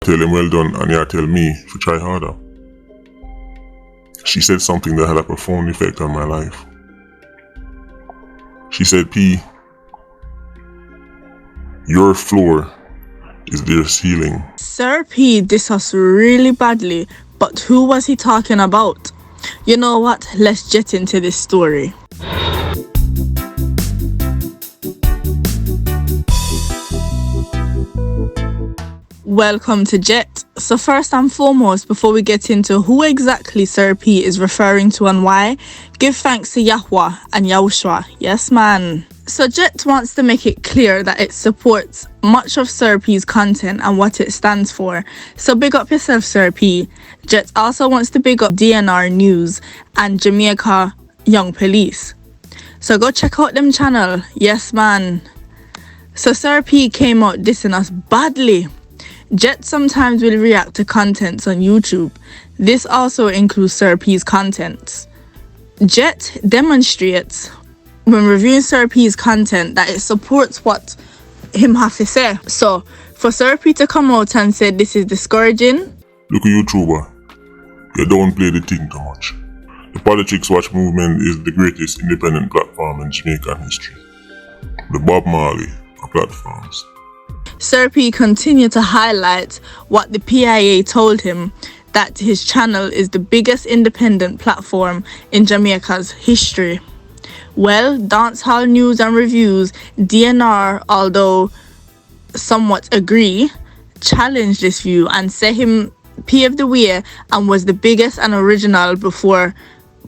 Tell him well done and he tell me to try harder. She said something that had a profound effect on my life. She said, P, your floor is their ceiling. Sir P dissed us really badly, but who was he talking about? You know what? Let's get into this story. Welcome to Jet. So first and foremost, before we get into who exactly Sir P is referring to and why, give thanks to Yahweh and Yahushua. Yes, man. So Jet wants to make it clear that it supports much of Sir P's content and what it stands for. So big up yourself, Sir P. Jet also wants to big up DNR News and Jamaica Young Police. So go check out them channel. Yes, man. So Sir P came out dissing us badly. Jet sometimes will react to contents on YouTube. This also includes Sir P's contents. Jet demonstrates when reviewing Sir P's content that it supports what him have to say. So for Sir P to come out and say this is discouraging. Look at YouTuber, you don't play the thing too much. The Politics Watch movement is the greatest independent platform in Jamaican history. The Bob Marley of platforms. Sir P continued to highlight what the PIA told him, that his channel is the biggest independent platform in Jamaica's history. Well, dancehall news and reviews, DNR, although somewhat agree, challenged this view and said him paved the way and was the biggest and original before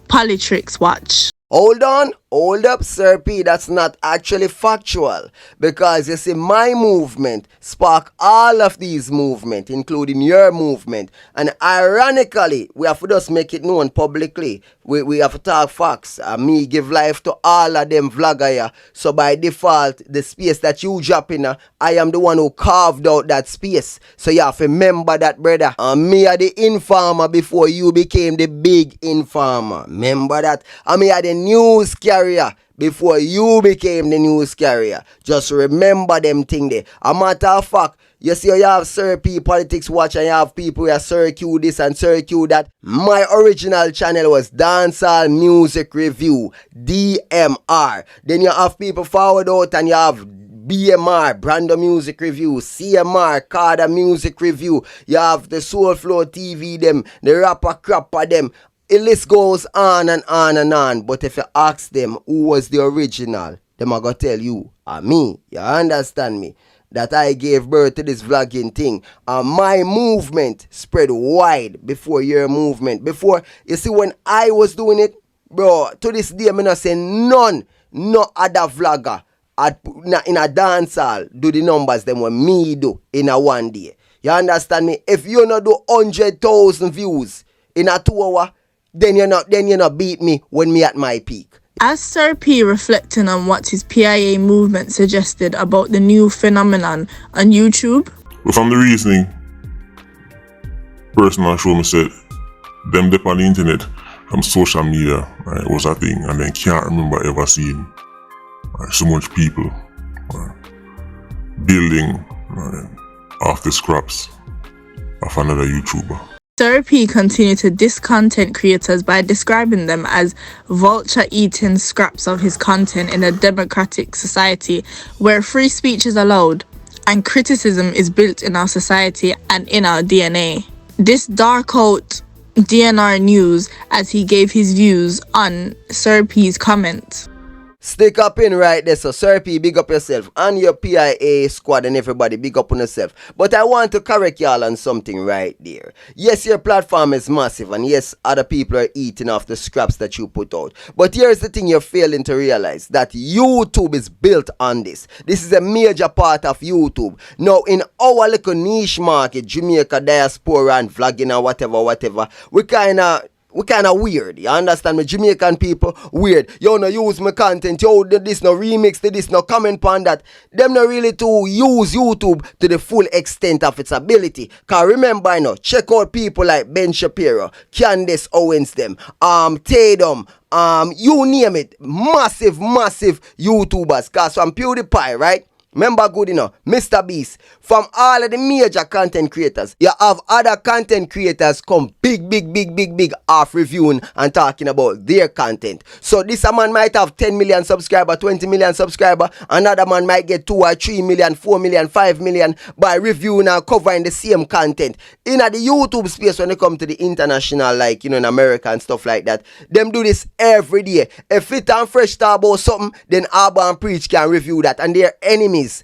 Politics Watch. Hold on, hold up, Sir P, that's not actually factual, because you see, my movement sparked all of these movements, including your movement, and ironically, we have to just make it known publicly. We have to talk facts, and me give life to all of them vlogger here. So by default, the space that you drop in, I am the one who carved out that space. So you have to remember that, brother. And me are the informer before you became the big informer. Remember that? And me are the news carrier before you became the news carrier. Just remember them thing there. A matter of fact, you see you have Sir P Politics Watch and you have people who are Sir Q this and Sir Q that. My original channel was Dancehall Music Review, DMR. Then you have people forward out and you have BMR, Brando Music Review, CMR, Carda Music Review. You have the Soul Flow TV them, the Rapper Crapper them. The list goes on and on and on. But if you ask them who was the original, them are going to tell you, me. You understand me? That I gave birth to this vlogging thing. And my movement spread wide before your movement. Before, you see, when I was doing it, bro, to this day, I'm not saying no other vlogger in a dancehall do the numbers them when me do in a one day. You understand me? If you not do 100,000 views in a 2 hour, then you not beat me when me at my peak. As Sir P reflecting on what his PIA movement suggested about the new phenomenon on YouTube. But from the reasoning, person on show me said, them dip on the internet from social media, right, was a thing, and then can't remember ever seeing so much people building off the scraps of another YouTuber. Sir P continued to diss content creators by describing them as vulture-eating scraps of his content in a democratic society where free speech is allowed and criticism is built in our society and in our DNA. This dark out DNR News as he gave his views on Sir P's comments. Stick up in right there, so Sir P, big up yourself and your PIA squad and everybody, big up on yourself. But I want to correct y'all on something right there. Yes, your platform is massive and yes, other people are eating off the scraps that you put out. But here's the thing you're failing to realize, that YouTube is built on this. This is a major part of YouTube. Now, in our little niche market, Jamaica diaspora and vlogging and whatever, we kind of weird, you understand me? Jamaican people, weird. You no use my content, you this no remix, this no comment on that. Them not really to use YouTube to the full extent of its ability. Cause remember, you know, check out people like Ben Shapiro, Candace Owens them, Tatum, you name it, massive YouTubers. Cause from PewDiePie, right? Remember good, Mr. Beast. From all of the major content creators, you have other content creators come big off reviewing and talking about their content. So this a man might have 10 million subscribers, 20 million subscribers. Another man might get 2 or 3 million, 4 million, 5 million by reviewing and covering the same content. In the YouTube space, when they come to the international, like, in America and stuff like that, them do this every day. If it and fresh talk about something, then Abba and Preach can review that. And they're enemies,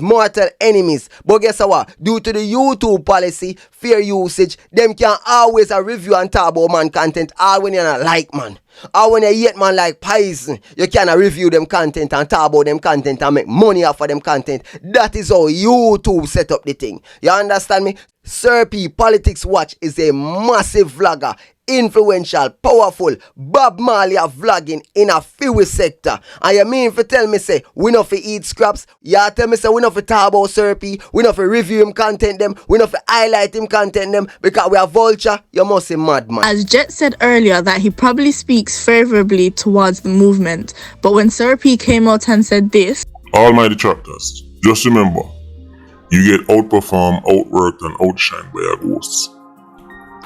mortal enemies. But guess what? Due to the YouTube policy, fair usage, them can always review and talk about man content all when you're not like man. Or when you hate man like poison, you can review them content and talk about them content and make money off of them content. That is how YouTube set up the thing. You understand me? Sir P Politics Watch is a massive vlogger, influential, powerful, Bob Marley of vlogging in a few sector. And you mean for tell me say we not for eat scraps? Yeah, tell me say we not for talk about Sir P, we not for review him content them, we not for highlight him content them because we are vulture? You must be mad, man. As Jet said earlier that he probably speaks favourably towards the movement, but when Sir P came out and said this, All my detractors, just remember, you get outperformed, outworked, and outshined by your ghosts.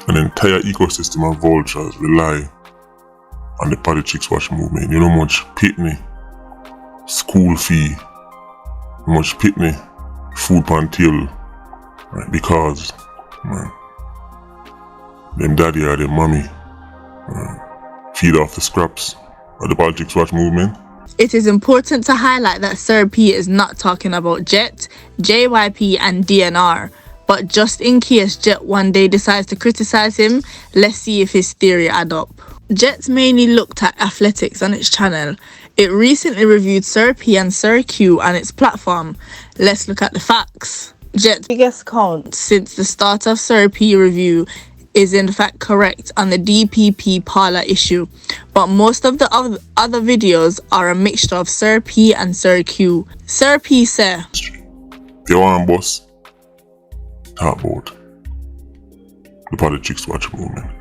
An entire ecosystem of vultures rely on the Politics Watch movement. You know how much pitney, school fee, how much pitney, food pan till, right? Because, man, them daddy or them mommy feed off the scraps of the Politics Watch movement. it is important to highlight that Sir P is not talking about Jet, JYP and DNR. But just in case Jet one day decides to criticize him, let's see if his theory add up. Jet's mainly looked at athletics on its channel. It recently reviewed Sir P and Sir Q on its platform. Let's look at the facts. Jet's biggest count since the start of Sir P review is in fact correct on the DPP parlor issue, but most of the other videos are a mixture of Sir P and Sir Q. Sir P said, You want boss? Talk about the Politics Watch movement.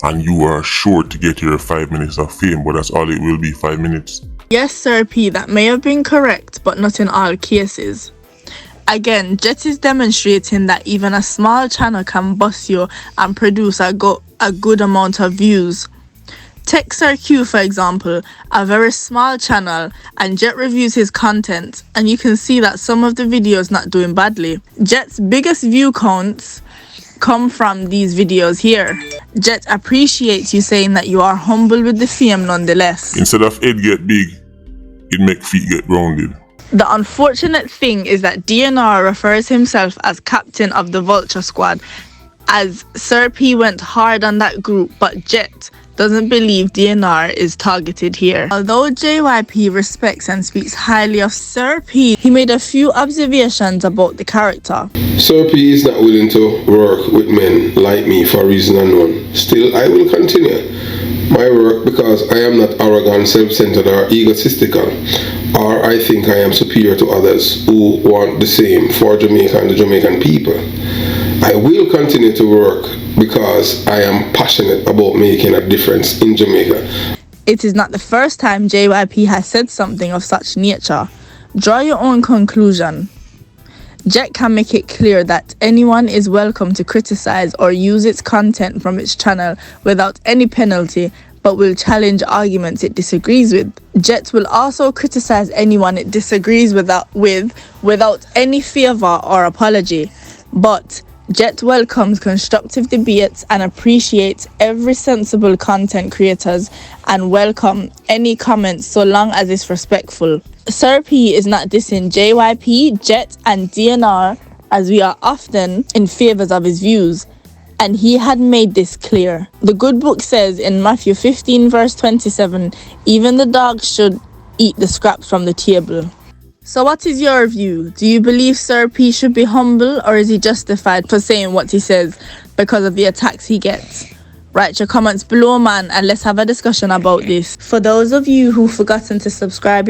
And you are sure to get your 5 minutes of fame, but that's all it will be, 5 minutes. Yes, Sir P, that may have been correct, but not in all cases. Again, Jet is demonstrating that even a small channel can bust you and produce a good amount of views. Take Sir Q for example, a very small channel, and Jet reviews his content, and you can see that some of the videos not doing badly. Jet's biggest view counts come from these videos here. Jet appreciates you saying that you are humble with the fame nonetheless. Instead of head get big, it make feet get rounded. The unfortunate thing is that DNR refers himself as captain of the Vulture Squad, as Sir P went hard on that group, but Jet doesn't believe DNR is targeted here. Although JYP respects and speaks highly of Sir P, he made a few observations about the character. Sir P is not willing to work with men like me for a reason unknown. Still, I will continue my work because I am not arrogant, self-centered or egotistical, or I think I am superior to others who want the same for Jamaica and the Jamaican people. I will continue to work because I am passionate about making a difference in Jamaica. It is not the first time JYP has said something of such nature. Draw your own conclusion. Jet can make it clear that anyone is welcome to criticize or use its content from its channel without any penalty, but will challenge arguments it disagrees with. Jet will also criticize anyone it disagrees without any favor or apology. But Jet welcomes constructive debates and appreciates every sensible content creators and welcome any comments so long as it's respectful. Sir P is not dissing JYP, Jet and DNR, as we are often in favours of his views, and he had made this clear. The good book says in Matthew 15 verse 27, even the dogs should eat the scraps from the table. So what is your view? Do you believe Sir P should be humble, or is he justified for saying what he says because of the attacks he gets? Write your comments below, man, and let's have a discussion about this. For those of you who've forgotten to subscribe,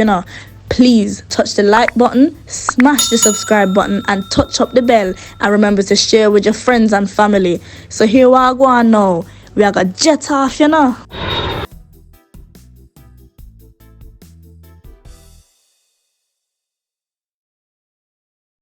please touch the like button, smash the subscribe button and touch up the bell, and remember to share with your friends and family. So here we are going now. We are gonna jet off,